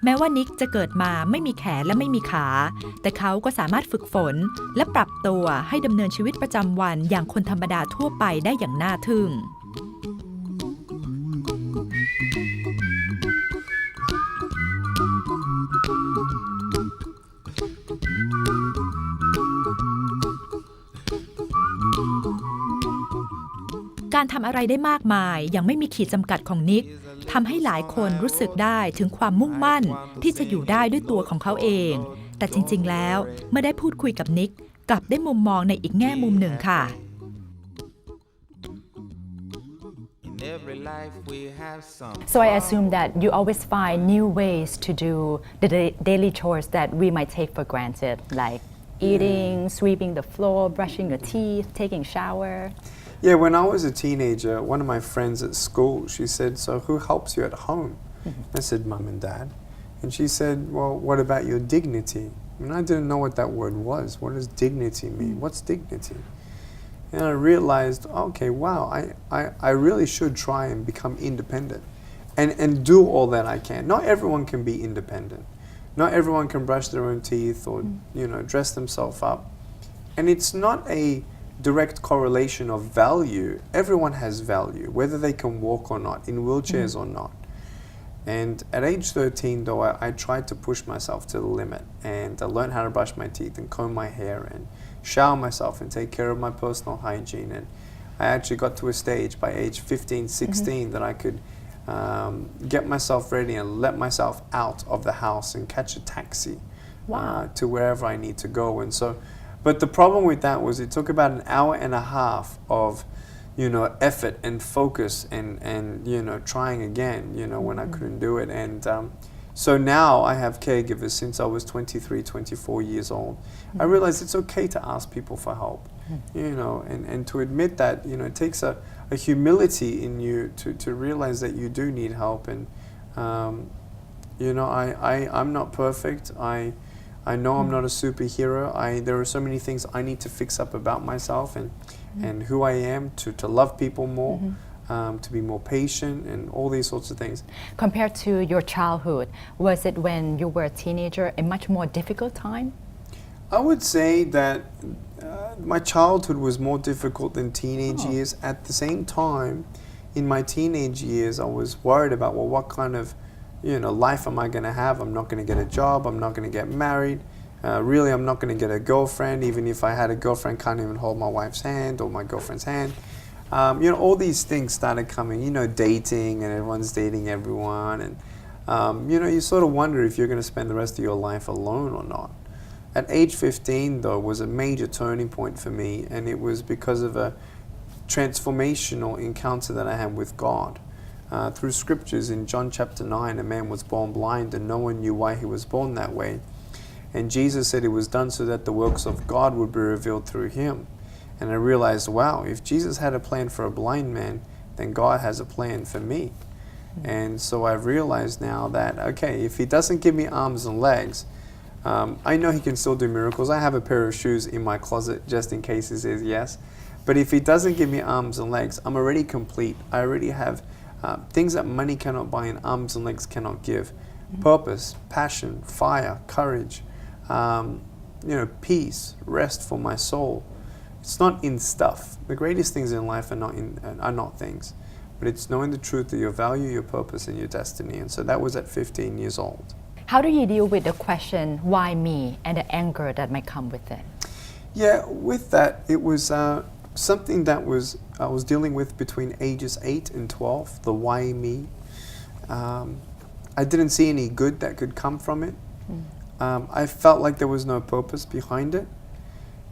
แม้ว่านิกจะเกิดมาไม่มีแขนและไม่มีขาแต่เขาก็สามารถฝึกฝนและปรับตัวให้ดำเนินชีวิตประจำวันอย่างคนธรรมดาทั่วไปได้อย่างน่าทึ่งการทำอะไรได้มากมายอย่างไม่มีขีดจำกัดของนิกทำให้หลายคนรู้สึกได้ถึงความมุ่งมั่นที่จะอยู่ได้ด้วยตัวของเขาเองแต่จริงๆแล้วเมื่อได้พูดคุยกับนิกกลับได้มุมมองในอีกแง่มุมหนึ่งค่ะ So I assume that you always find new ways to do the daily chores that we might take for granted, like eating, sweeping the floor, brushing your teeth, taking a shower. Yeah, when I was a teenager, one of my friends at school, she said, "So who helps you at home?" I said, "Mum and Dad." And she said, "Well, what about your dignity?" And I didn't know what that word was. What does dignity mean? What's dignity? And I realized, okay, wow, I really should try and become independent and do all that I can. Not everyone can be independent. Not everyone can brush their own teeth or, dress themselves up. And it's not a direct correlation of value. Everyone has value, whether they can walk or not, in wheelchairs or not. And at age 13, though, I tried to push myself to the limit, and I learned how to brush my teeth and comb my hair and shower myself and take care of my personal hygiene. And I actually got to a stage by age 15, 16 that I could get myself ready and let myself out of the house and catch a taxi to wherever I need to go. And so, but the problem with that was it took about an hour and a half of effort and focus and trying again, when I couldn't do it. And so now I have caregivers since I was 23, 24 years old. I realize it's okay to ask people for help, and to admit that, it takes a humility in you to realize that you do need help. And, I'm not perfect. I know I'm not a superhero. There are so many things I need to fix up about myself and who I am to love people more, to be more patient and all these sorts of things. Compared to your childhood, was it when you were a teenager a much more difficult time? I would say that my childhood was more difficult than teenage years. At the same time, in my teenage years, I was worried about, well, what kind of life am I going to have? I'm not going to get a job. I'm not going to get married. Really, I'm not going to get a girlfriend. Even if I had a girlfriend, can't even hold my wife's hand or my girlfriend's hand. All these things started coming, dating, and everyone's dating everyone. And, you sort of wonder if you're going to spend the rest of your life alone or not. At age 15, though, was a major turning point for me. And it was because of a transformational encounter that I had with God. Through scriptures in John chapter 9, a man was born blind and no one knew why he was born that way. And Jesus said it was done so that the works of God would be revealed through him. And I realized, wow, if Jesus had a plan for a blind man, then God has a plan for me. And so I've realized now that, okay, if he doesn't give me arms and legs, I know he can still do miracles. I have a pair of shoes in my closet just in case he says yes. But if he doesn't give me arms and legs, I'm already complete. I already have things that money cannot buy and arms and legs cannot give. Purpose, passion, fire, courage, peace, rest for my soul. It's not in stuff. The greatest things in life are not things. But it's knowing the truth of your value, your purpose, and your destiny. And so that was at 15 years old. How do you deal with the question, why me, and the anger that might come with it? Yeah, with that, it was something that I was dealing with between ages 8 and 12, the why me. I didn't see any good that could come from it. I felt like there was no purpose behind it.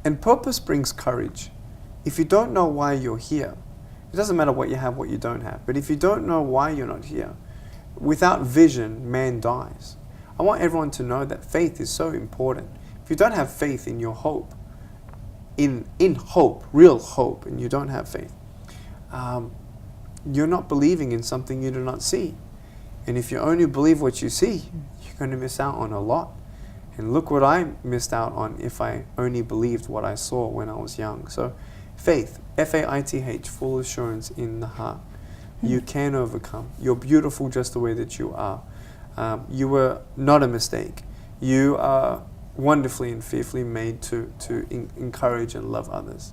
And purpose brings courage. If you don't know why you're here, it doesn't matter what you have, what you don't have. But if you don't know why you're not here, without vision, man dies. I want everyone to know that faith is so important. If you don't have faith in your hope, in hope, real hope, and you don't have faith, you're not believing in something you do not see. And if you only believe what you see, you're going to miss out on a lot. And look what I missed out on if I only believed what I saw when I was young. So faith, F-A-I-T-H, full assurance in the heart. You can overcome. You're beautiful just the way that you are. You were not a mistake. You are wonderfully and fearfully made to encourage and love others.